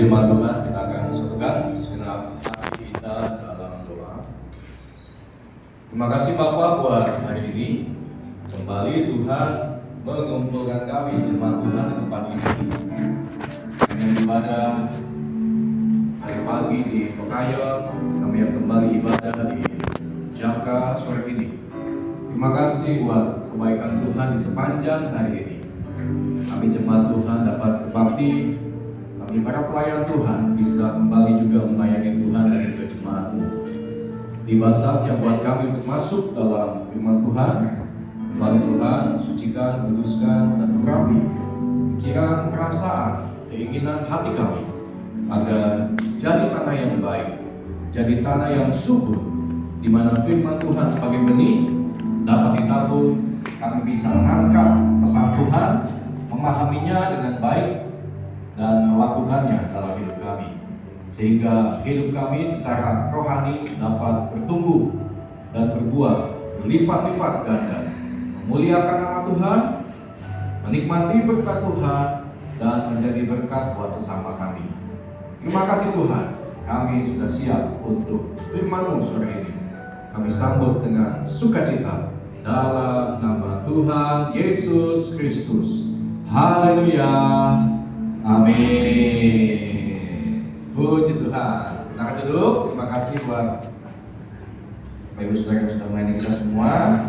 jemaat Tuhan, kita akan satukan segenap hati kita dalam doa. Terima kasih Bapa buat hari ini. Kembali Tuhan mengumpulkan kami jemaat Tuhan di tempat ini dengan ibadah hari pagi di Pekayon. Kami yang kembali ibadah di Jaka sore ini. Terima kasih buat kebaikan Tuhan di sepanjang hari ini. Kami jemaat Tuhan dapat berbakti. Kami para pelayan Tuhan bisa kembali juga melayani Tuhan dan juga jemaat-Mu. Tiba saatnya buat kami untuk masuk dalam firman Tuhan. Kembali Tuhan, sucikan, kuduskan, dan urapi pikiran, perasaan, keinginan hati kami agar jadi tanah yang baik, jadi tanah yang subur, di mana firman Tuhan sebagai benih dapat ditabur. Kami bisa menangkap pesan Tuhan, memahaminya dengan baik, dan melakukannya dalam hidup kami, sehingga hidup kami secara rohani dapat bertumbuh dan berbuah berlipat-lipat ganda, memuliakan nama Tuhan, menikmati berkat Tuhan, dan menjadi berkat buat sesama kami. Terima kasih Tuhan, kami sudah siap untuk firman-Mu sore ini. Kami sambut dengan sukacita dalam nama Tuhan Yesus Kristus. Haleluya. Amin. Puji Tuhan. Silakan duduk. Terima kasih buat Bapak Ibu Saudara yang sudah melayani kita semua.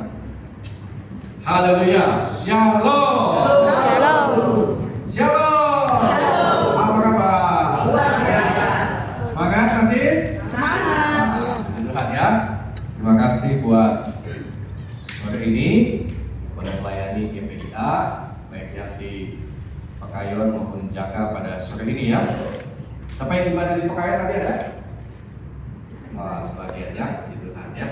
Haleluya. Shalom. Shalom. Shalom. Shalom. Apa kabar? Luar biasa. Semangat masih? Semangat. Puji Tuhan ya. Terima kasih buat sore ini pada melayani GPIA, baik yang di Pekayon maupun Jaka pada sore ini ya. Siapa yang ibadah di Pekayon tadi ada? Oh, sebagian ya, puji Tuhan ya.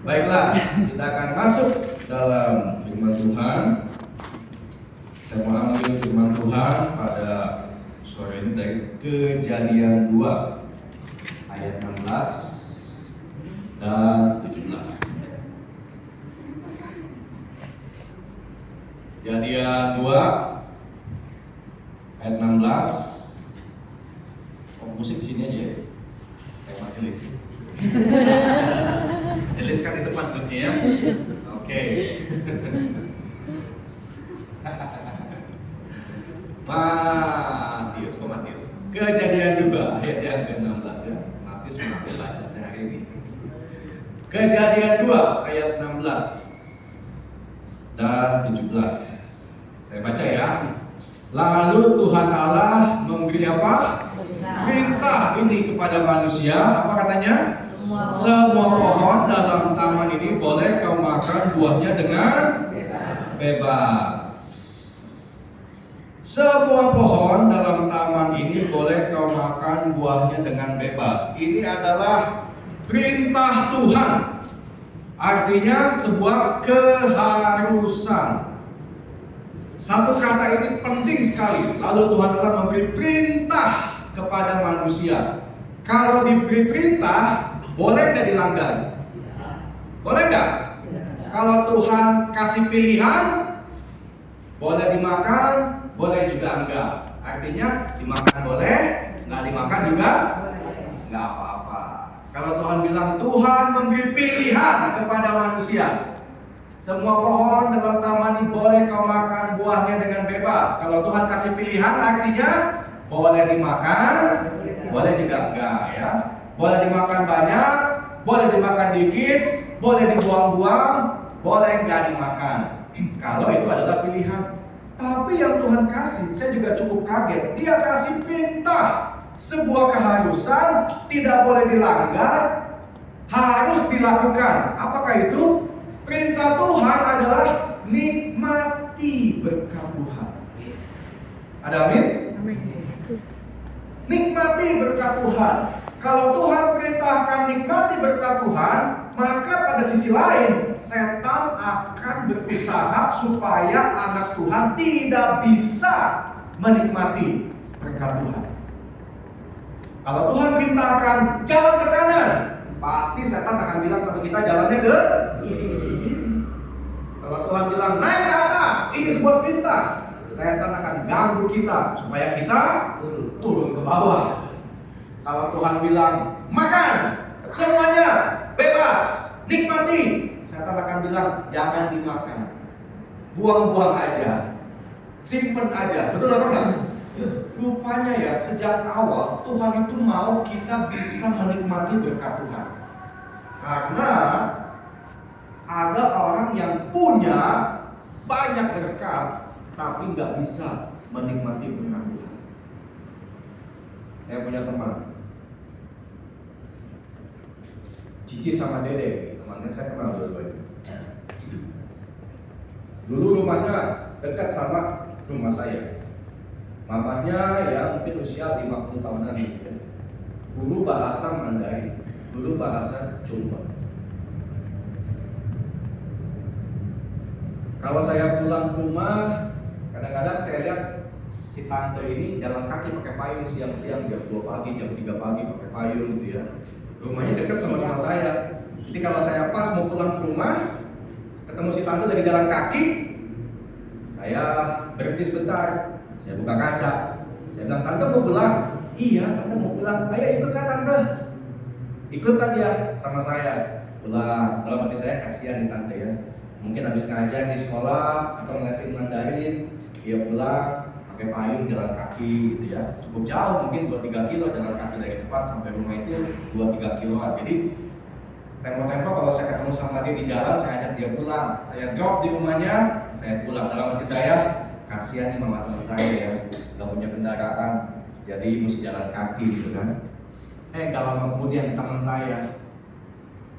Baiklah, kita akan masuk dalam firman Tuhan. Saya mau ambil firman Tuhan pada sore ini dari Kejadian 2 ayat 16 dan 17. Kejadian 2 ayat 16. Oh, musik di sini aja ya. Kayak majelis. Majelis kan itu pantutnya ya. Oke. Matius. Kejadian 2 ayat yang ke-16 ya. Matius mengambil bacaan saya hari ini. Kejadian 2 ayat 16 dan 17. Saya baca ya. Lalu Tuhan Allah memberi apa? Perintah ini kepada manusia. Apa katanya? Semua pohon dalam taman ini boleh kau makan buahnya dengan bebas. Semua pohon dalam taman ini boleh kau makan buahnya dengan bebas. Ini adalah perintah Tuhan. Artinya sebuah keharusan. Satu kata ini penting sekali. Lalu Tuhan Allah memberi perintah kepada manusia. Kalau diberi perintah, boleh nggak dilanggar? Boleh nggak? Kalau Tuhan kasih pilihan, boleh dimakan, boleh juga enggak. Artinya dimakan boleh, nggak dimakan juga nggak apa-apa. Kalau Tuhan bilang Tuhan memberi pilihan kepada manusia. Semua pohon dalam taman ini boleh kau makan buahnya dengan bebas. Kalau Tuhan kasih pilihan artinya boleh dimakan, boleh juga enggak ya. Boleh dimakan banyak, boleh dimakan dikit, boleh dibuang-buang, boleh enggak dimakan. Kalau itu adalah pilihan. Tapi yang Tuhan kasih, saya juga cukup kaget. Dia kasih perintah, sebuah keharusan, tidak boleh dilanggar, harus dilakukan. Apakah itu? Perintah Tuhan adalah nikmati berkat Tuhan. Ada amin? Nikmati berkat Tuhan. Kalau Tuhan perintahkan nikmati berkat Tuhan, maka pada sisi lain setan akan berusaha supaya anak Tuhan tidak bisa menikmati berkat Tuhan. Kalau Tuhan perintahkan jalan ke kanan, pasti setan akan bilang sama kita jalannya ke kiri. Kalau Tuhan bilang naik ke atas, ini sebuah perintah. setan akan ganggu kita supaya kita turun ke bawah. Kalau Tuhan bilang makan, semuanya bebas, nikmati, setan akan bilang jangan dimakan, buang-buang aja, simpen aja. Betul apa enggak? Rupanya ya sejak awal Tuhan itu mau kita bisa menikmati berkat Tuhan. Karena ada orang yang punya banyak berkat tapi nggak bisa menikmati berkat Tuhan. Saya punya teman, Cici sama Dede, temannya saya kenal dua-duanya. Dulu rumahnya dekat sama rumah saya. Mamanya ya mungkin usia 50 tahunan gitu ya. Guru bahasa Mandarin, guru bahasa Chongpa. Kalau saya pulang ke rumah, kadang-kadang saya lihat si tante ini jalan kaki pakai payung siang-siang jam 2 pagi, jam 3 pagi pakai payung gitu ya. Rumahnya dekat sama rumah saya. Jadi kalau saya pas mau pulang ke rumah, ketemu si tante dari jalan kaki, saya berhenti sebentar. Saya buka kaca, saya bilang, tante mau pulang? Iya, tante mau pulang. Ayo ikut saya tante. Ikutlah dia sama saya. Pulang, dalam hati saya kasihan nih tante ya. Mungkin habis ngajar di sekolah atau ngelesin Mandarin, dia pulang pakai payung jalan kaki gitu ya. Cukup jauh, mungkin 2-3 kilo jalan kaki dari depan sampai rumah itu 2-3 kiloan. Jadi tempo-tempo kalau saya ketemu sama dia di jalan, saya ajak dia pulang. Saya drop di rumahnya, saya pulang. Dalam hati saya, kasihan nih mama teman saya ya, gak punya kendaraan, jadi mesti jalan kaki gitu kan. Gak lama kemudian teman saya,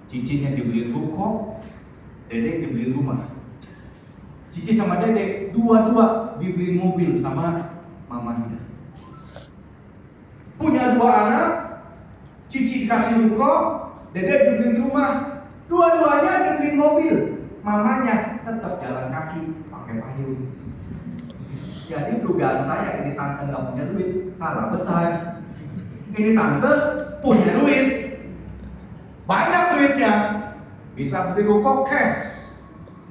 cicinya dibeli ruko, Dede dibeli rumah. Cici sama Dede dua-dua dibeli mobil sama mamanya. Punya 2 anak, Cici dikasih ruko, Dede dibeli rumah. Dua-duanya dibeli mobil, mamanya tetap jalan kaki pakai payung. Jadi dugaan saya ini tante nggak punya duit, salah besar. Ini tante punya duit, banyak duitnya, bisa beli ruko cash,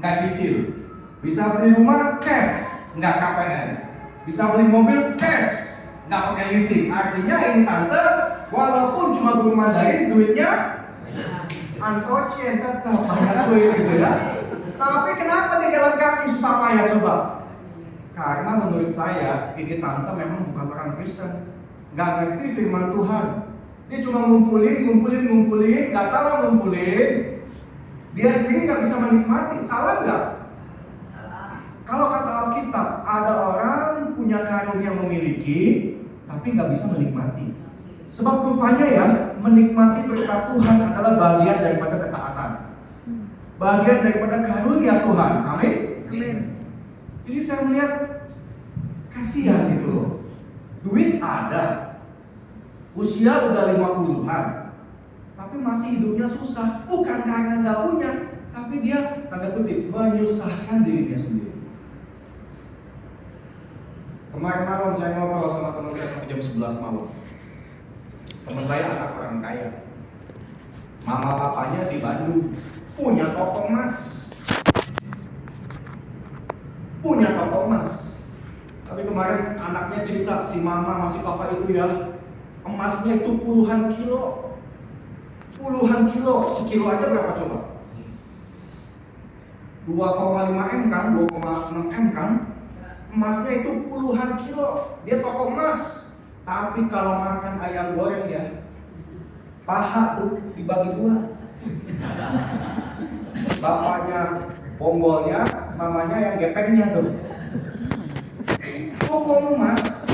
nggak cicil, bisa beli rumah cash, nggak KPR, bisa beli mobil cash, nggak pakai leasing. Artinya ini tante walaupun cuma guru Mandarin, duitnya antocien, tetap banyak duit gitu ya. Tapi kenapa di jalan kaki susah payah coba? Karena menurut saya ini tante memang bukan orang Kristen, nggak ngerti firman Tuhan. Dia cuma ngumpulin, nggak salah ngumpulin. Dia sendiri nggak bisa menikmati, salah nggak? Kalau kata Alkitab, ada orang punya karunia memiliki, tapi nggak bisa menikmati. Sebab rupanya ya, menikmati berkat Tuhan adalah bagian daripada ketaatan, bagian daripada karunia Tuhan. Amin. Amin. Jadi saya melihat kasihan gitu loh. Duit ada, usia udah 50-an, tapi masih hidupnya susah. Bukan karena nggak punya, tapi dia tanda kutip menyusahkan dirinya sendiri. Kemarin malam saya ngobrol sama teman saya sampai jam 11 malam. Teman saya anak orang kaya, mama papanya di Bandung, punya toko emas. Tapi kemarin anaknya cerita, si mama masih papa itu ya, emasnya itu puluhan kilo, sekilo aja berapa coba? 2,5 M kan, 2,6 M kan, emasnya itu puluhan kilo. Dia toko emas, tapi kalau makan ayam goreng ya, paha tuh dibagi 2. Bapaknya bonggolnya, mamanya yang gepengnya tuh. Toko emas,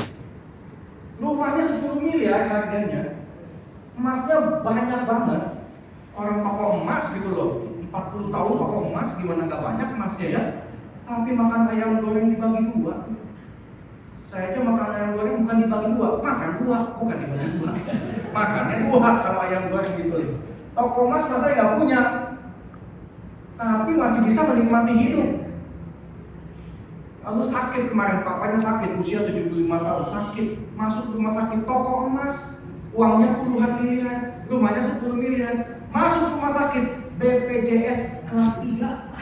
rumahnya 10 miliar harganya, emasnya banyak banget. Orang toko emas gitu loh, 40 tahun toko emas, gimana gak banyak emasnya ya. Tapi makan ayam goreng dibagi 2. Saya aja makan ayam goreng bukan dibagi 2, makan 2, bukan dibagi 2. Makannya 2 kalau ayam goreng gitu loh. Toko emas masa gak punya, tapi masih bisa menikmati hidup. Lalu sakit kemarin, papanya sakit, usia 75 tahun, sakit, masuk rumah sakit, toko emas, uangnya puluhan miliar, rumahnya 10 miliar, masuk rumah sakit, BPJS kelas 3.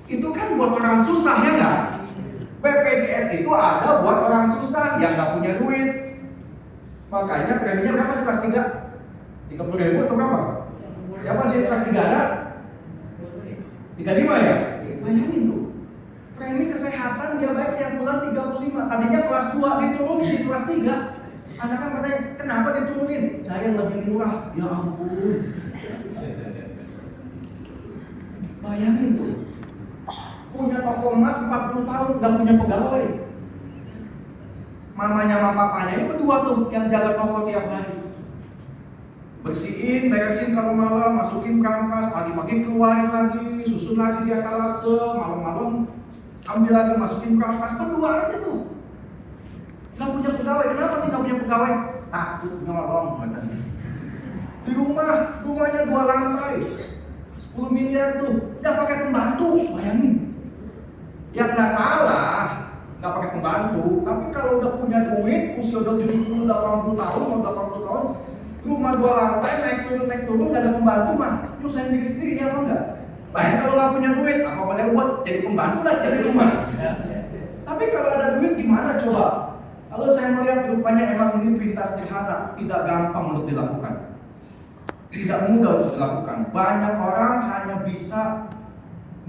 Itu kan buat orang susah, ya nggak? BPJS itu ada buat orang susah yang nggak punya duit. Makanya preminya berapa sih kelas 3? 30.000 atau berapa? Siapa sih kelas 3 ada? 35 ya? Bayangin tuh. Premi kesehatan dia bayar tiap bulan 35. Tadinya kelas 2 diturunin di kelas 3. Anak kan bertanya, kenapa diturunin? Cari yang lebih murah. Ya ampun. Bayangin tuh. Punya toko emas 40 tahun, gak punya pegawai. Mamanya sama papanya ini berdua tuh yang jaga toko tiap hari. Bersihin, beresin kalau malam, masukin berangkas, pagi-pagi keluarin lagi, susun lagi di etalase, malam-malam ambil lagi, masukin berangkas, berdua aja tuh. Gak punya pegawai, kenapa sih gak punya pegawai? Takut nyolong katanya. Di rumahnya 2 lantai, 10 miliar tuh, gak pakai pembantu, bayangin. Ya nggak salah, nggak pakai pembantu, tapi kalau udah punya duit, usia udah 70, 80 tahun, mau 80 tahun, rumah 2 lantai, naik turun, nggak ada pembantu mah, nyusahin diri sendiri, ya apa enggak? Bayang kalau nggak punya duit, apa boleh buat jadi pembantu lah jadi rumah. Tapi kalau ada duit gimana coba? Kalau saya melihat rupanya emang ini perintah sederhana, tidak gampang untuk dilakukan, tidak mudah untuk dilakukan. Banyak orang hanya bisa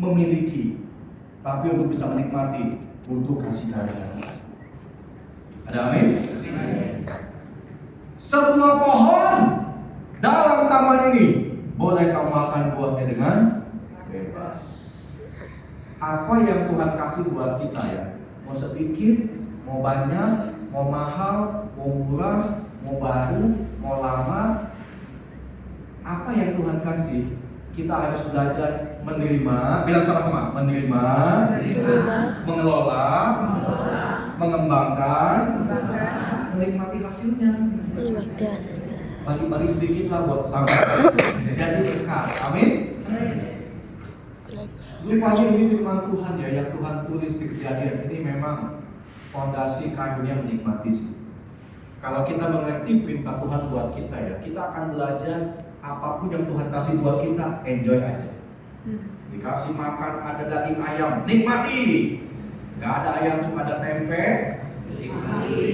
memiliki, tapi untuk bisa menikmati butuh kasih karunia. Ada amin? Sebuah pohon dalam taman ini boleh kamu makan buahnya dengan bebas. Apa yang Tuhan kasih buat kita ya? Mau sedikit, mau banyak, mau mahal, mau murah, mau baru, mau lama. Apa yang Tuhan kasih? Kita harus belajar menerima, bilang sama-sama, menerima, mengelola, mengembangkan, menikmati hasilnya. Bagi-bagi sedikit lah buat sesama. Jadi berkat, amin. Rupanya ini firman Tuhan ya, yang Tuhan tulis di Kejadian ini memang fondasi karunia menikmati sih. Kalau kita mengerti perintah Tuhan buat kita ya, kita akan belajar apapun yang Tuhan kasih buat kita, enjoy aja. Dikasih makan ada daging ayam, nikmati. Gak ada ayam, cuma ada tempe, nikmati.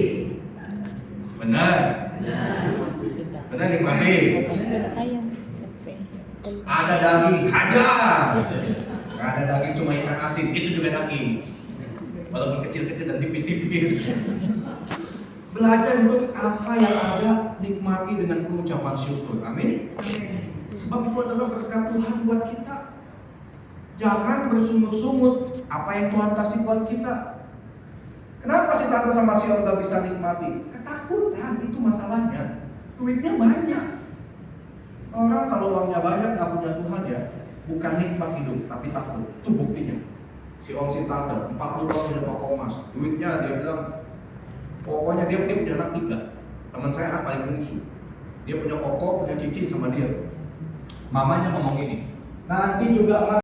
Benar? Benar nikmati. Ada daging, hajar. Gak ada daging, cuma ikan asin, itu juga daging. Walaupun kecil-kecil dan tipis-tipis. Belajar untuk apa yang ada, nikmati dengan pengucapan syukur. Amin. Sebab itu adalah berkat Tuhan buat kita. Jangan bersungut-sungut apa yang Tuhan kasih buat kita. Kenapa si tante sama si om gak bisa nikmati? Ketakutan, itu masalahnya. Duitnya banyak. Orang kalau uangnya banyak gak punya Tuhan ya, bukan nikmat hidup, tapi takut. Itu buktinya. Si om si tante 40 tahun punya toko emas, duitnya dia bilang, pokoknya dia punya anak 3. Teman saya anak paling bungsu. Dia punya koko, punya cici sama dia. Mamanya ngomong gini, nanti juga emas